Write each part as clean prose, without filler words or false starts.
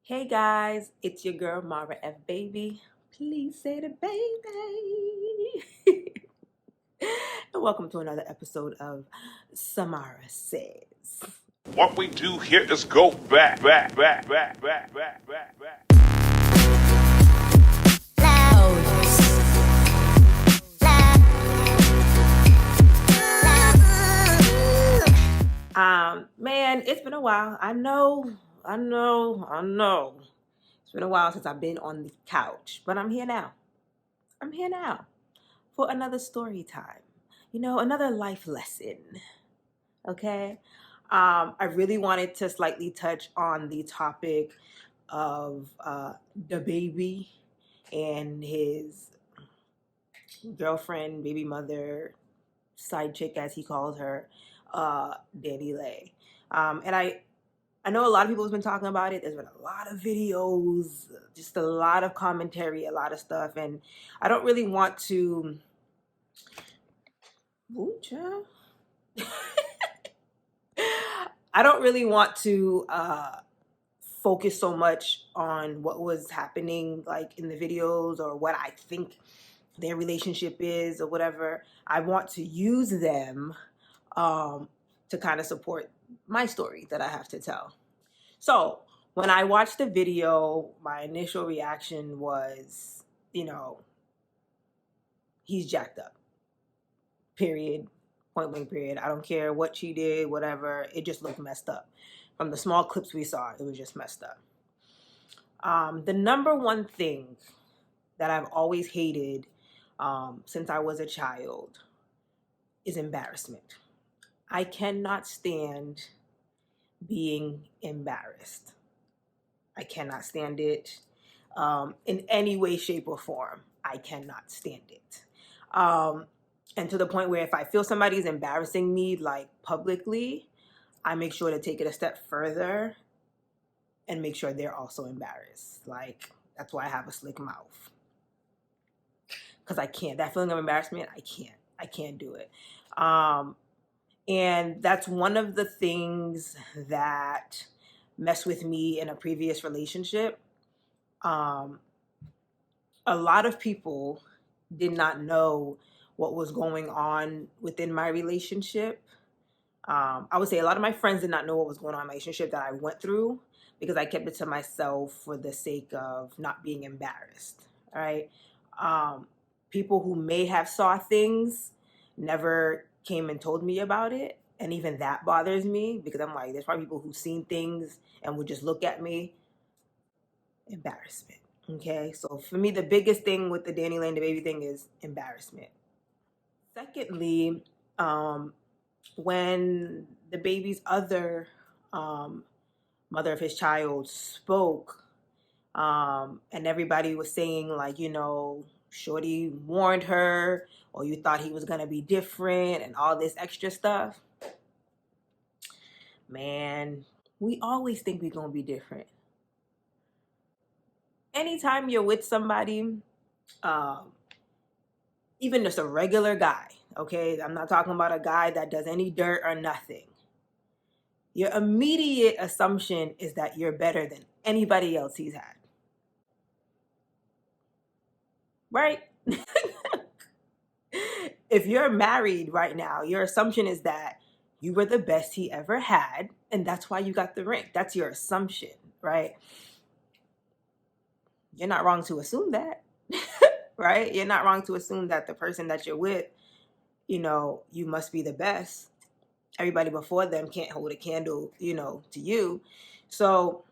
Hey guys, it's your girl Mara F. Baby. Please say the baby. And welcome to another episode of Samara Says. What we do here is go back. Man, it's been a while. I know. It's been a while since I've been on the couch, but I'm here now. I'm here now for another story time. Another life lesson. Okay. I really wanted to slightly touch on the topic of the baby and his girlfriend, baby mother, side chick as he calls her, DaniLeigh. And I know a lot of people have been talking about it. There's been a lot of videos, just a lot of commentary, a lot of stuff, and I don't really want to. Ooh, child. I don't really want to focus so much on what was happening like in the videos or what I think their relationship is or whatever. I want to use them to kind of support my story that I have to tell. So when I watched the video, my initial reaction was, he's jacked up. Period. Point blank period. I don't care what she did, whatever. It just looked messed up. From the small clips we saw, it was just messed up. The number one thing that I've always hated since I was a child is embarrassment. I cannot stand being embarrassed. I cannot stand it in any way, shape, or form. I cannot stand it. And to the point where if I feel somebody's embarrassing me like publicly, I make sure to take it a step further and make sure they're also embarrassed. Like, that's why I have a slick mouth. Because I can't. That feeling of embarrassment, I can't do it. And that's one of the things that messed with me in a previous relationship. A lot of people did not know what was going on within my relationship. I would say a lot of my friends did not know what was going on in my relationship that I went through because I kept it to myself for the sake of not being embarrassed. All right. People who may have saw things never came and told me about it. And even that bothers me because I'm like, there's probably people who've seen things and would just look at me. Embarrassment. Okay. So for me, the biggest thing with the DaniLeigh and the baby thing is embarrassment. Secondly, when the baby's other mother of his child spoke, and everybody was saying like, Shorty warned her, or you thought he was gonna be different, and all this extra stuff. Man, we always think we're gonna be different. Anytime you're with somebody, even just a regular guy, okay? I'm not talking about a guy that does any dirt or nothing. Your immediate assumption is that you're better than anybody else he's had. Right? If you're married right now, your assumption is that you were the best he ever had, and that's why you got the ring. That's your assumption, right? You're not wrong to assume that, right? You're not wrong to assume that the person that you're with, you must be the best. Everybody before them can't hold a candle, to you. So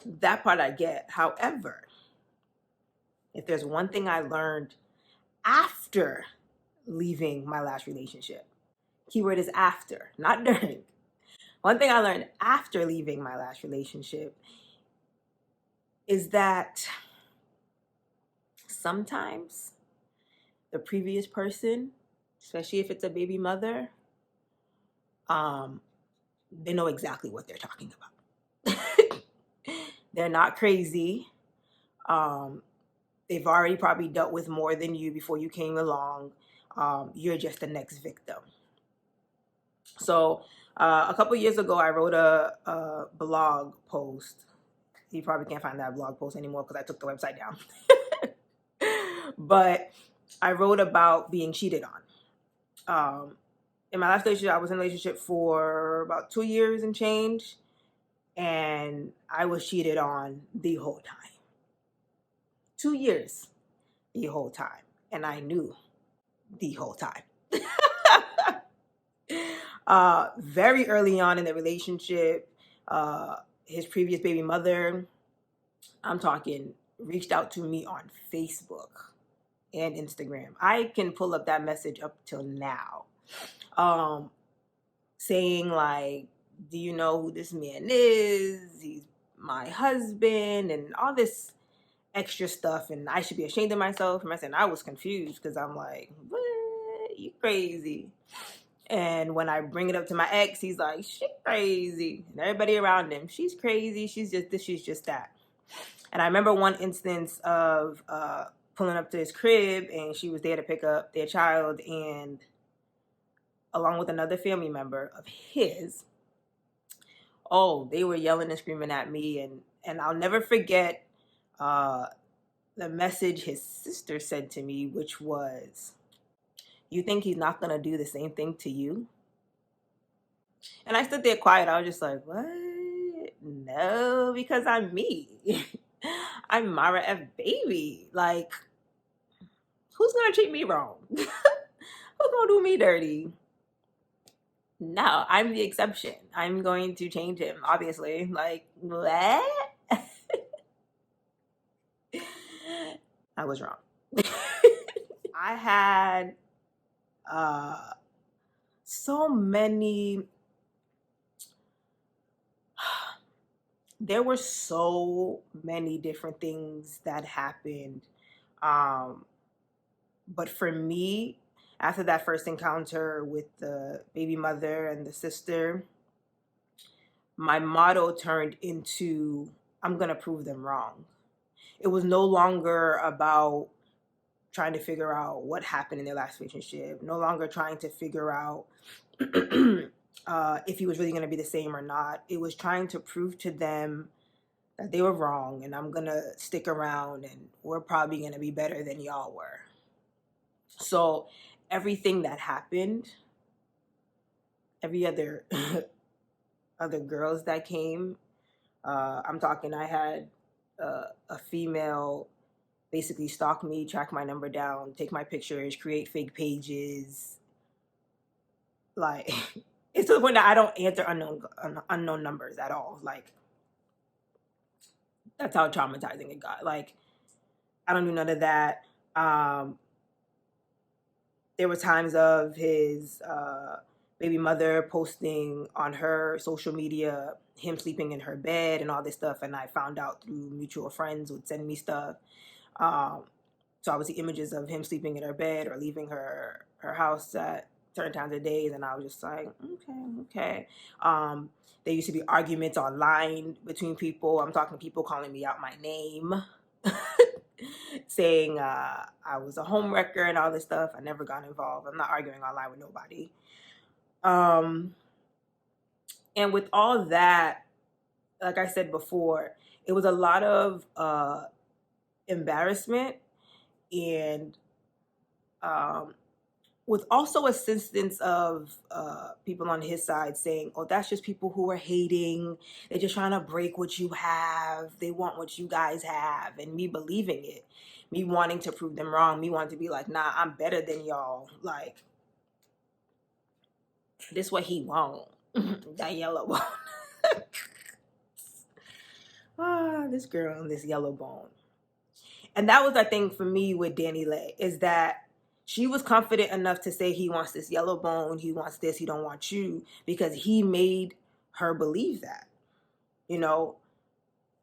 that part I get. However, if there's one thing I learned after leaving my last relationship, keyword is after, not during. One thing I learned after leaving my last relationship is that sometimes the previous person, especially if it's a baby mother, they know exactly what they're talking about. They're not crazy. They've already probably dealt with more than you before you came along. You're just the next victim. So a couple years ago, I wrote a blog post, You probably can't find that blog post anymore because I took the website down. But I wrote about being cheated on. In my last relationship, I was in a relationship for about 2 years and change, and I was cheated on the whole time. 2 years, the whole time, and I knew the whole time. Very early on in the relationship, his previous baby mother, I'm talking, reached out to me on Facebook and Instagram. I can pull up that message up till now. Saying like, do you know who this man is? He's my husband, and all this extra stuff, and I should be ashamed of myself. And I said, I was confused because I'm like, what? You crazy. And when I bring it up to my ex, he's like, she crazy. And everybody around him, she's crazy. She's just this, she's just that. And I remember one instance of pulling up to his crib, and she was there to pick up their child, and along with another family member of his, they were yelling and screaming at me. And I'll never forget the message his sister said to me, which was, you think he's not going to do the same thing to you? And I stood there quiet. I was just like, what? No, because I'm me. I'm Mara F. Baby. Like, who's going to treat me wrong? Who's going to do me dirty? No, I'm the exception. I'm going to change him, obviously. Like, what? I was wrong. I had so many. There were so many different things that happened. But for me, after that first encounter with the baby mother and the sister, my motto turned into, I'm going to prove them wrong. It was no longer about trying to figure out what happened in their last relationship, no longer trying to figure out if he was really going to be the same or not. It was trying to prove to them that they were wrong, and I'm going to stick around, and we're probably going to be better than y'all were. So everything that happened, every other girls that came, I'm talking, I had a female basically stalk me, track my number down, take my pictures, create fake pages. Like, it's to the point that I don't answer unknown numbers at all. Like, that's how traumatizing it got. Like, I don't do none of that. There were times of his baby mother posting on her social media him sleeping in her bed and all this stuff, and I found out through mutual friends would send me stuff. So obviously images of him sleeping in her bed or leaving her house at certain times of days, and I was just like, okay. There used to be arguments online between people. I'm talking people calling me out my name, saying I was a homewrecker and all this stuff. I never got involved. I'm not arguing online with nobody. And with all that, like I said before, it was a lot of embarrassment, and with also assistance of people on his side saying, that's just people who are hating. They're just trying to break what you have. They want what you guys have. And me believing it, me wanting to prove them wrong, me wanting to be like, nah, I'm better than y'all. Like, this what he want. That yellow bone. This girl and this yellow bone. And that was, I think, for me with DaniLeigh, is that she was confident enough to say he wants this yellow bone, he wants this, he don't want you, because he made her believe that. You know,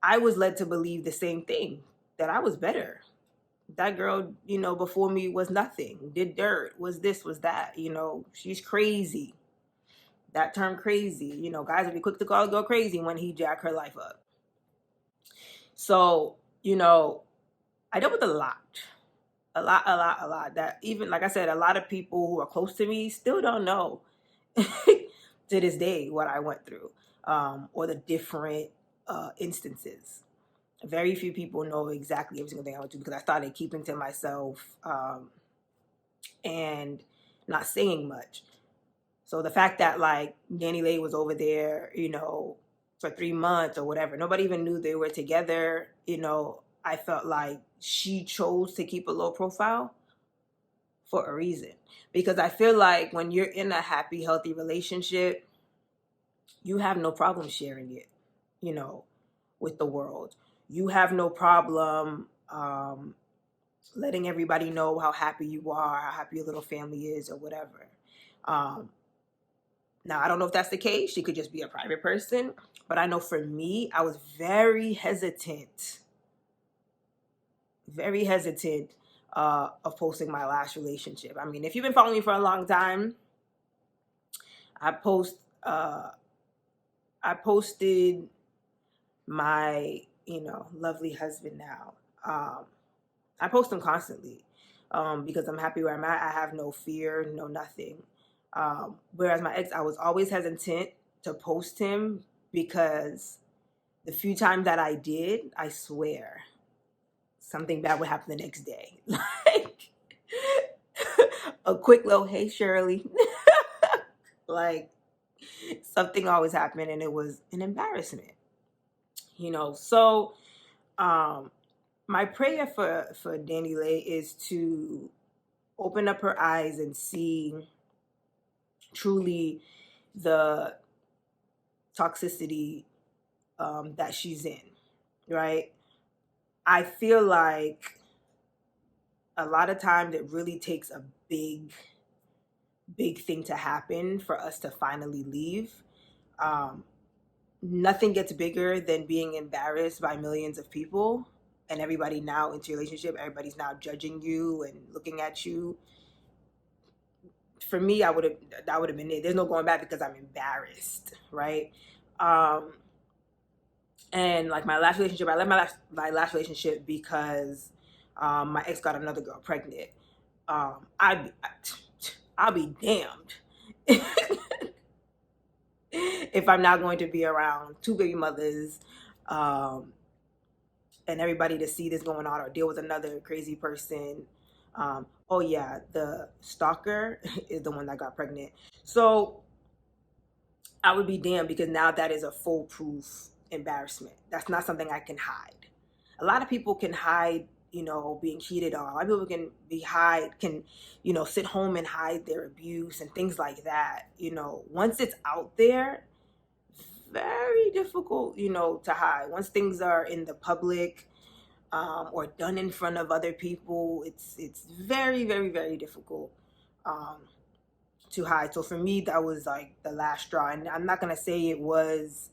I was led to believe the same thing, that I was better. That girl, before me was nothing, did dirt, was this, was that, she's crazy. That term crazy, guys would be quick to call a girl crazy when he jacked her life up. So, I dealt with a lot. That even, like I said, a lot of people who are close to me still don't know to this day what I went through, or the different instances. Very few people know exactly every single thing I went through because I started keeping to myself and not saying much. So the fact that like DaniLeigh was over there, for 3 months or whatever, nobody even knew they were together. I felt like she chose to keep a low profile for a reason. Because I feel like when you're in a happy, healthy relationship, you have no problem sharing it, with the world. You have no problem letting everybody know how happy you are, how happy your little family is, or whatever. Now, I don't know if that's the case. She could just be a private person. But I know for me, I was very hesitant of posting my last relationship. I mean, if you've been following me for a long time, I posted my, lovely husband now. I post him constantly because I'm happy where I'm at. I have no fear, no nothing. Whereas my ex, I was always hesitant to post him because the few times that I did, I swear, something bad would happen the next day. Like a quick little, hey, Shirley. Like something always happened and it was an embarrassment. So my prayer for DaniLeigh is to open up her eyes and see truly the toxicity that she's in, right? I feel like a lot of times it really takes a big thing to happen for us to finally leave. Nothing gets bigger than being embarrassed by millions of people and everybody now into your relationship. Everybody's now judging you and looking at you. For me, that would have been it. There's no going back because I'm embarrassed, right? And like my last relationship, I left my last relationship because my ex got another girl pregnant. I'll be damned if I'm not going to be around two baby mothers and everybody to see this going on or deal with another crazy person. Oh yeah, the stalker is the one that got pregnant. So I would be damned because now that is a foolproof embarrassment. That's not something I can hide. A lot of people can hide, being cheated on. A lot of people can sit home and hide their abuse and things like that. Once it's out there, very difficult, to hide. Once things are in the public or done in front of other people, it's very, very, very difficult to hide. So for me, that was like the last straw. And I'm not gonna say it was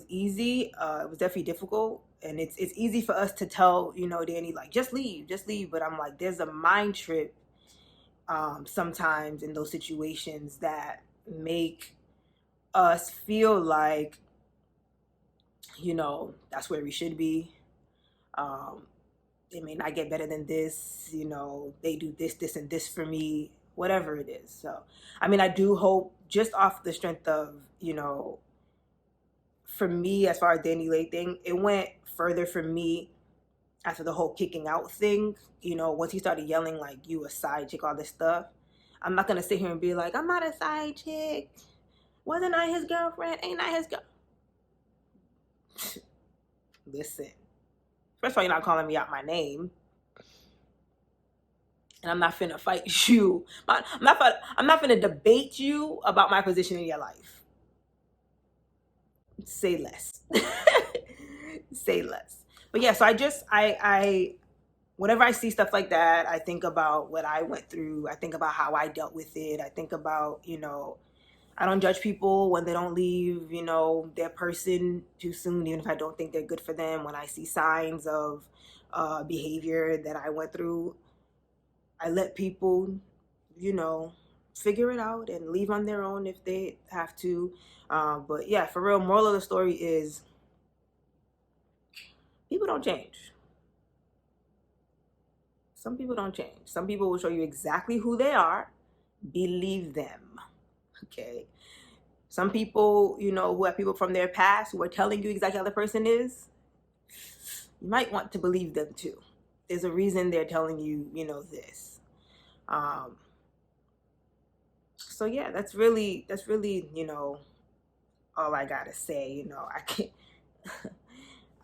easy. It was definitely difficult. And it's easy for us to tell, Dani, like, just leave. But I'm like, there's a mind trip sometimes in those situations that make us feel like, that's where we should be. It may not get better than this, they do this, and this for me, whatever it is. So, I mean, I do hope just off the strength of, for me, as far as DaniLeigh thing, it went further for me after the whole kicking out thing. Once he started yelling like you a side chick, all this stuff. I'm not gonna sit here and be like, I'm not a side chick. Wasn't I his girlfriend? Ain't I his girl? Listen. First of all, you're not calling me out my name. And I'm not finna fight you. I'm not finna debate you about my position in your life. Say less. Say less. But yeah, so I whenever I see stuff like that, I think about what I went through. I think about how I dealt with it. I think about, I don't judge people when they don't leave, their person too soon, even if I don't think they're good for them. When I see signs of behavior that I went through, I let people, figure it out and leave on their own if they have to. But yeah, for real, moral of the story is people don't change. Some people don't change. Some people will show you exactly who they are. Believe them. Okay. Some people, who have people from their past who are telling you exactly how the person is, you might want to believe them too. There's a reason they're telling you, this. So yeah, that's really, all I gotta say.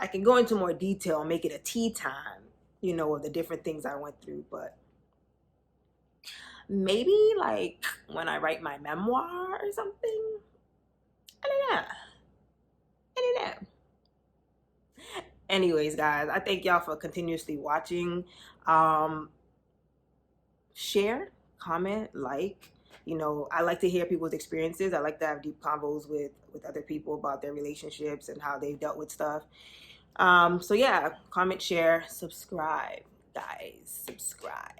I can go into more detail and make it a tea time, of the different things I went through, but maybe like when I write my memoir or something. I don't know. I don't know. Anyways, guys, I thank y'all for continuously watching. Share, comment, like. I like to hear people's experiences. I like to have deep convos with other people about their relationships and how they've dealt with stuff. So yeah, comment, share, subscribe, guys. Subscribe.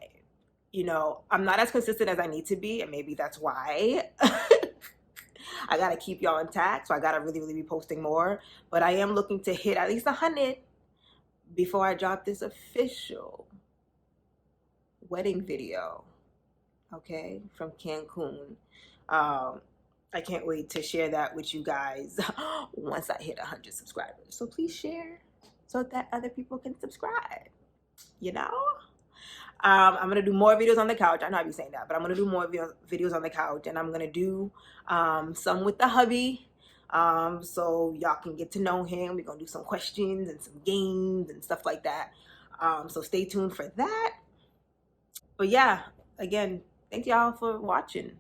I'm not as consistent as I need to be, and maybe that's why. I gotta keep y'all intact, so I gotta really, really be posting more. But I am looking to hit at least 100 before I drop this official wedding video, okay, from Cancun. I can't wait to share that with you guys once I hit 100 subscribers. So please share so that other people can subscribe. I'm gonna do more videos on the couch. I know I be saying that, but I'm gonna do more videos on the couch, and I'm gonna do some with the hubby, so y'all can get to know him. We're gonna do some questions and some games and stuff like that. So stay tuned for that. But yeah, again, thank y'all for watching.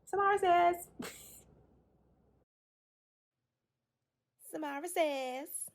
Samara says. Samara says.